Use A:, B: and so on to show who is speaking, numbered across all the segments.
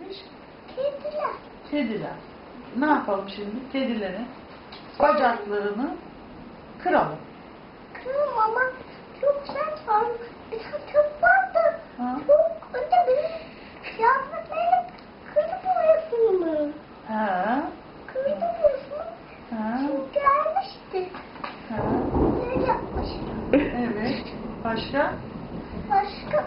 A: neymiş?
B: Kediler.
A: Kediler. Ne yapalım şimdi? Kedilerin bacaklarını kıralım.
B: Kırım ama çok sert var. Bir tane çok vardı.
A: Ha?
B: Çok önce benim kıyafetlerim kırdı boyasını.
A: Ha?
B: Kırdı boyasını.
A: Ha?
B: Şimdi gelmişti.
A: Ha?
B: Ne yapmış?
A: Evet. Başka?
B: Başka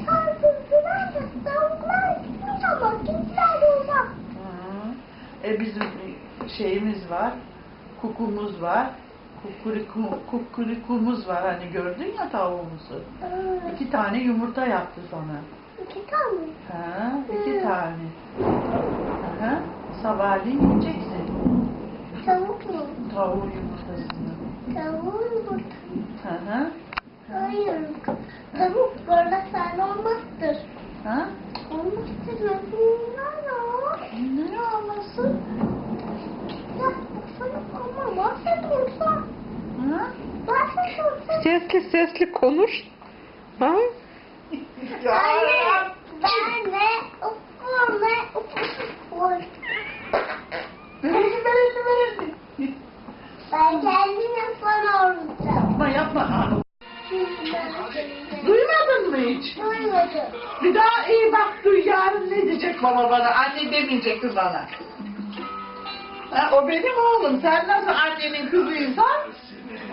B: sardırdılar da tavuklar gitmiş ama kediler yolda.
A: Bizim şeyimiz var. Kukumuz var. Kukurikumuz var. Hani gördün ya tavuğumuzu. 2 tane yumurta yaptı sana.
B: 2 tane.
A: Ha, 2 tane. Aha. Sabahleyin yiyeceksin.
B: Tavuk ne?
A: Tavuğun yumurtasını.
B: Tavuğun yumurta.
A: Hı hı.
B: Hayır. Tavuk böyle sen olmazdır.
A: Ha?
B: Olmazdır.
A: Ne olmasın?
B: Ya sana ama bahsetmiyorsa.
A: Ha?
B: Bahsetmiyorsa.
C: Sesli sesli konuş. Ha?
B: Anne ben de okur ve okur.
A: Verelim.
B: Ben kendim yapmam
A: Yapma yapma.
B: Çünkü ben
A: Duymadın mı hiç?
B: duymadım.
A: Bir daha iyi bak duy, yarın ne diyecek baba bana? Anne demeyecekti bana. Ha, o benim oğlum. Sen nasıl annenin kızıysan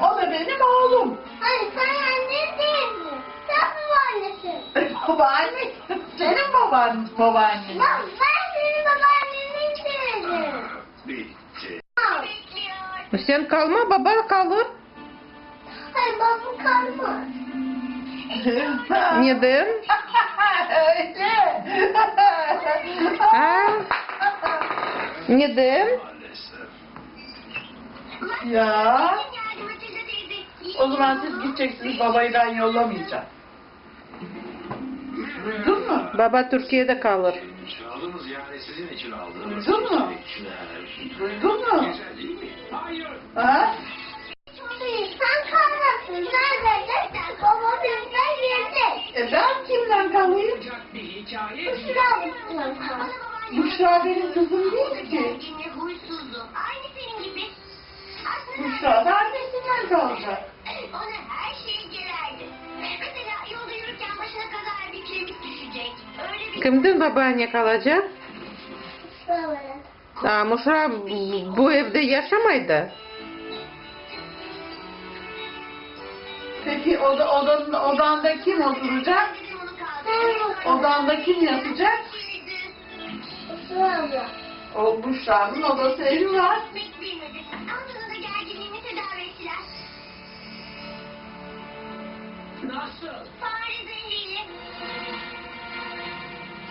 A: o da benim oğlum.
B: Hayır sen anne değilsin. Sen babaannesin.
A: Babaanne. Senin babaannen.
B: Ya ben senin babaanneni sevdim. Al.
C: Sen kalma, baba kalır.
B: Hayır babam kalmaz.
C: Neden?
A: Öyle.
C: Ha? Neden?
A: Ya. O zaman siz gideceksiniz, babayı ben yollamayacağım. Duydun mu?
C: Baba Türkiye'de kalır.
D: Aldığımız yani sizin için aldığımız
A: Duydun mu?
D: çiçekler.
A: Duydun mu?
D: Güzel değil mi? Hayır.
A: Ha?
B: Hayır sen kalmazsın. Neredeyse babam bizden gelecek.
A: Ben kimden kalayım?
D: Olacak bir hikaye.
B: Kusura bakma kal.
A: Büşra benim kızım değil ki.
B: Huysuzdu. Aynı senin gibi.
A: Büşra da annesinden kalacak.
B: Ona her şey girerdi. Mesela yolda yürürken başına kadar bir kiremit düşecek. Öyle bir...
C: Kimden babaanne kalacak? Aa, Muşra bu evde yaşamaydı.
A: Peki odanda kim oturacak? Odanda kim yatacak? O Büşra'nın odası evi var.
D: Nasıl?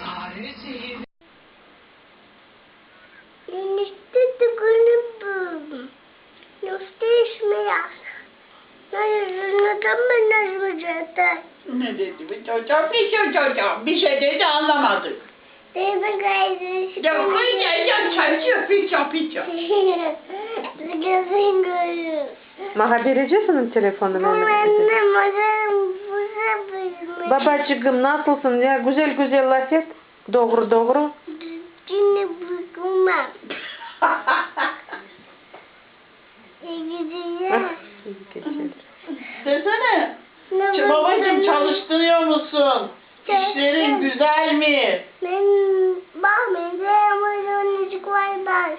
D: Fare zehirli.
B: Enişte tıkını buldum. Yoksa işmeyaz. Neden ben nazmacaktı?
A: Ne dedi bu çocuğum? Bir şey dedi anlamadık.
B: Teyze gayrı.
A: Ya piça.
B: Gözün görür.
C: Maha vereceksin telefonunu.
B: Annem hocam bu sefer
C: Babacığım nasılsın ya? Güzel güzel laf et. Doğru.
B: Yine bıkmam. İyi gidiyor.
A: Desene. Babacığım çalıştırıyor musun? İşlerin güzel mi?
B: Benim onecik var bak.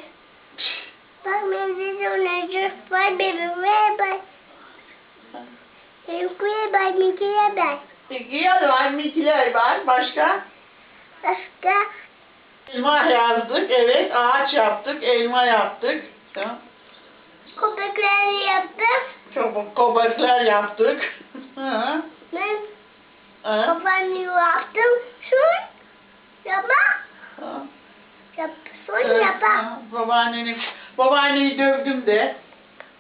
B: Bak benim onecik var bebeğim var. Benim kuya var mikiye var.
A: Giyer var, mikiler var. Başka?
B: Başka
A: Elma yazdık, evet. Ağaç yaptık, elma yaptık.
B: köpekler yaptım.
A: Çok kobaklar yaptık. Hı.
B: Ben
A: Hı.
B: kafanı yaptım. Yapma.
A: Hı.
B: Son yapma.
A: Babaanneyi dövdüm de.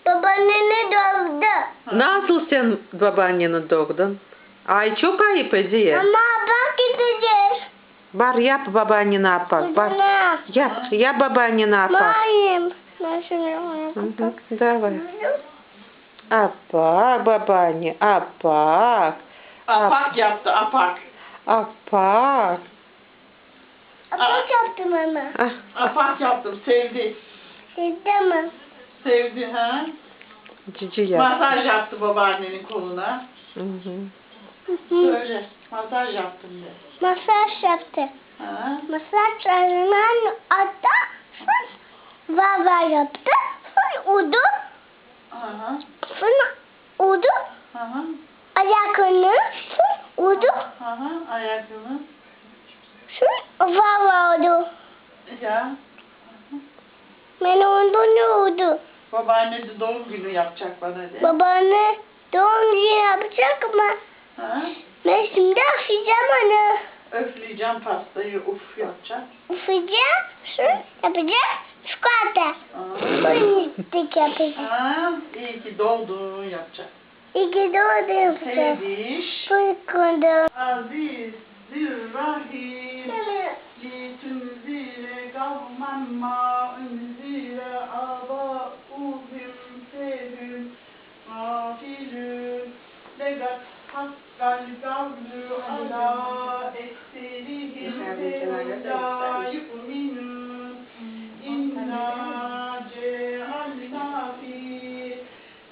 B: Babaannene dövdü.
C: Nasıl sen babaanneni doğdun? Ay çok ayıp Ece.
B: Ama bak gideceğiz.
C: Var yap babaanne ne yapar? Var. Yap babaanne ne yapar?
B: Mayım. Ben şimdi yapayım.
C: Давай. Apak babaanne apak.
A: Apak yaptı, apak.
C: Apak.
B: Apak yaptım ama.
C: Ah,
A: Apak yaptım, sevdi.
B: Sizde mi?
A: Sevdi ha.
C: cici yap.
A: Masaj yaptı babaannenin koluna.
C: Hı hı.
A: Söyle, masaj yaptım de.
B: Masaj yaptı.
A: Ha?
B: Masaj yaptı. Hatta vava yaptı. Sonra udu.
A: Aha.
B: Sonra udu.
A: Aha.
B: Ayakını. Sonra udu.
A: Aha. Ayakını.
B: Sonra vava udu.
A: Ya.
B: Ben onu ne udu?
A: Babaanne de doğum günü yapacak bana de.
B: Babaanne doğum günü yapacak mı?
A: Ha?
B: Ben şimdi açacağım onu.
A: Öfleyeceğim pastayı, uf yapacak.
B: Ufacağım. Sonra yapacağım. Çikolata.
A: Aa.
B: Fındık yapacağım.
A: Ha, iyi ki doğdun yapacak.
B: İki doğdu yapacağım.
A: Sevdiş.
B: Fındık.
A: Aziz, Zirrahim. Litunzire kavmen ma unzire aba uhim fehüm gafilün. Legat hakkal gavlu ala ekserihim la yu'minun. İnna cealna fi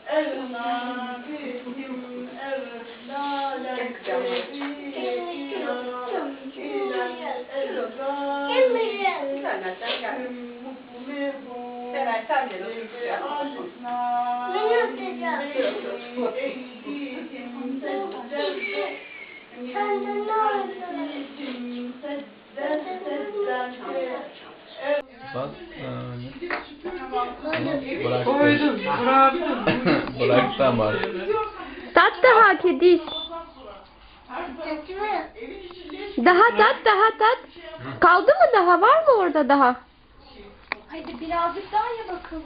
A: ernabihim erlalen
E: Bak. Bırak.
A: Koydum, bıraktım.
E: Bırak tamam.
F: Tat daha kediş. Daha tat. Kaldı mı daha? Var mı orada daha?
B: Hadi birazcık daha ye bakalım.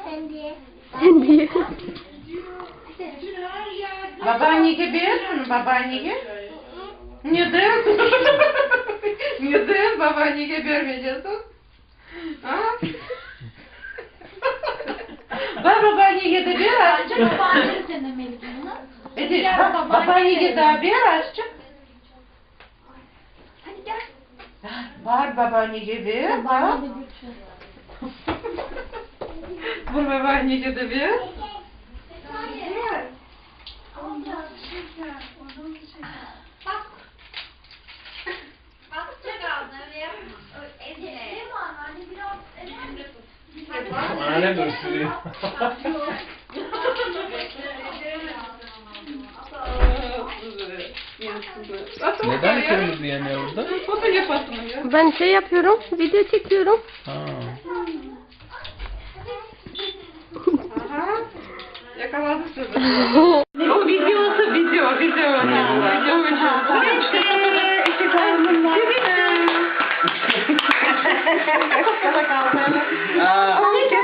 B: Sen diye.
F: Sen diye.
C: Babaanneye verir mi babaanneye? Neden? Neden babaanneye vermeyeceksin? Ha? Ben babaanneye de bir açacağım.
B: Babaannesi denemeli bunu.
C: Hadi babaanneye de bir açacağım.
B: Hadi gel.
C: Var babaanneye bir. Var. Var babaanneye de bir.
B: Bak. Bak sıcak ağzına öyle yap. Ezile. Değil mi anne? Hani biraz elimle tut.
E: Annem de ısırıyor. Neden kırmızı yanıyor orada?
C: Foto yapasın ya.
F: Ben şey yapıyorum. Video çekiyorum.
E: Ha.
C: Aha. Yakaladı sizi. O videosu video. Video İki karnım var.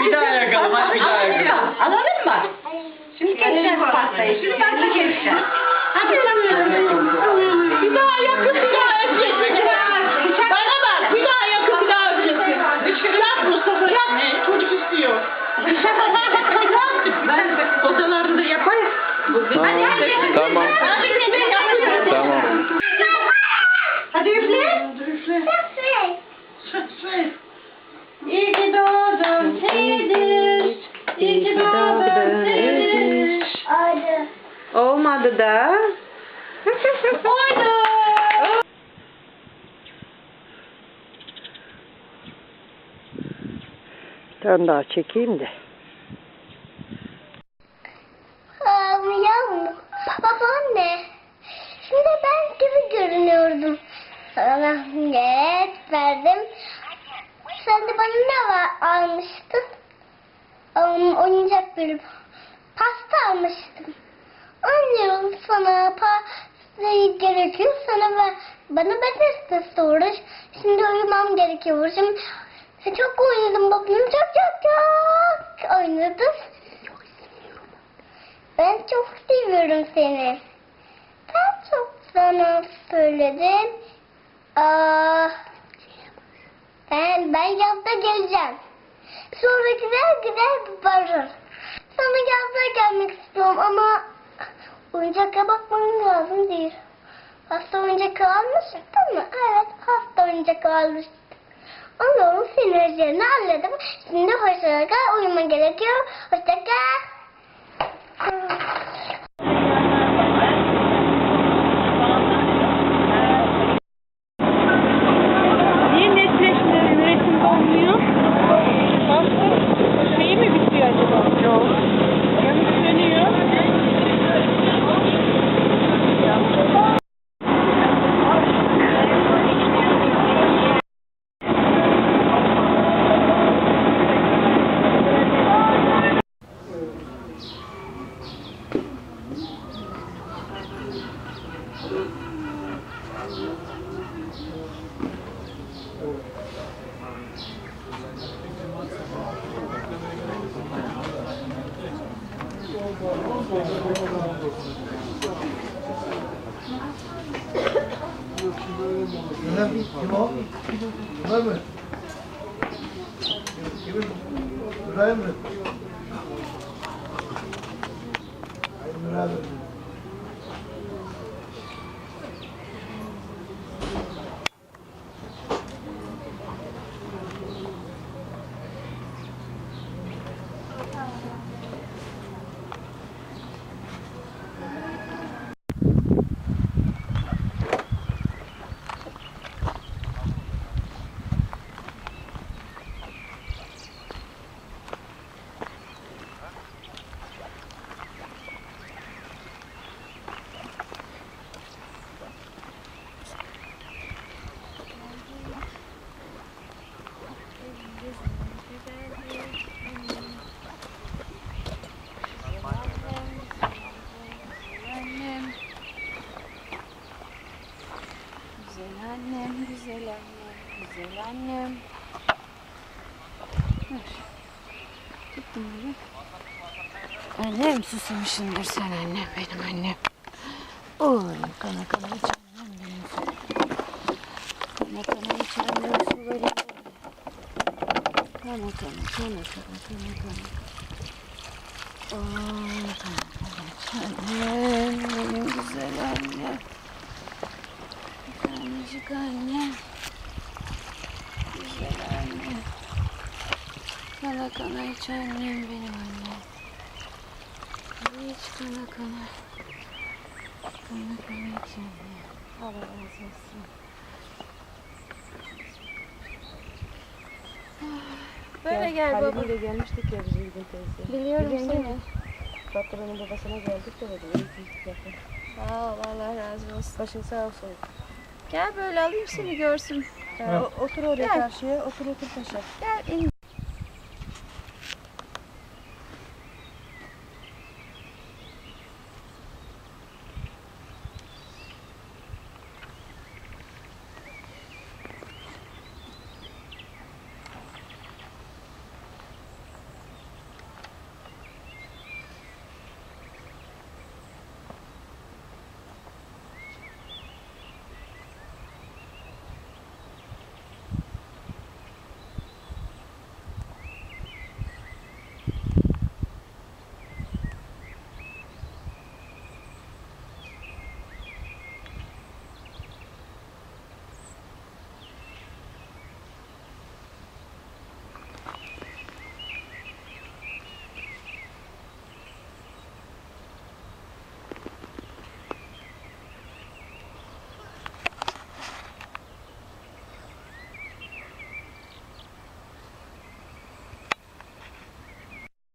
E: Bir daha yakalım, hadi bir daha yakalım.
A: Alalım mı? Şimdi keseceğiz pastayı. Şimdi ben de keseceğim. Hadi bir daha yakın, bir daha öpeceksin. Bana bak, bir daha yakın, bir daha öpeceksin. Yap Mustafa, yap. Çocuk istiyor.
C: Ben odalarında yapayım.
E: Tamam. Tamam.
A: Hadi üfle. Üfle. Üfle. İyi ki doğdun Seydiş. İyi ki doğdun Seydiş.
B: Hadi.
C: Olmadı da.
A: Oydu.
C: Bir tane daha çekeyim de.
B: Yavrum. Babaanne. Şimdi ben gibi görünüyordum. Sana net verdim. Sen de bana ne almıştın? Oyuncak bir pasta almıştım. Anlıyorum sana pastayı gerekiyor. Bana bedeste uğraş. Şimdi uyumam gerekiyor. Şimdi çok oynadım bakayım. Çok oynadım. Ben çok seviyorum seni. Ben çok sana söyledim. Ben yazda geleceğim. Sonra güzel varır. Sana yazda gelmek istiyorum ama oyuncakla bakmam lazım değil. Hasta oyuncak almıştın mı? Evet, hasta oyuncak almıştım. Onu senin üzerine aldım. Şimdi hoşça kal, uyuma gerekiyor. Hoşça kal.
A: Niye netleşme üretimde olmuyor? Başka şeyi mi bitiyor acaba? Yok. Yanıp sönüyor.
G: Kim o? Bunlar mı? Kimin? İbrahim mi? Hayır, beraber.
F: Güzel annem, güzel annem, güzel annem. Dur. Tuttum bunu. Annem susamışsındır sen annem, benim annem. Oy, kana kana iç annem benim. Kana kana iç annem suları. Kana kana kana kana kana kana. Oy, kana kana iç annem, benim güzel annem. Tanecik anne. Güzel anne. Kana kana iç annem benim annem. İç kana kana. Kana kana iç anne. Allah razı olsun. Böyle gel baba.
C: Halil'iyle gelmiştik ya biz Bilgin teyze.
F: Biliyorum seni.
C: Fatıra'nın babasına geldik de dedi.
F: Sağ ol, Allah razı olsun.
C: Başın sağ olsun.
F: Gel böyle alayım seni görsün.
C: Otur oraya
F: Gel.
C: karşıya. Otur paşa.
F: Gel in.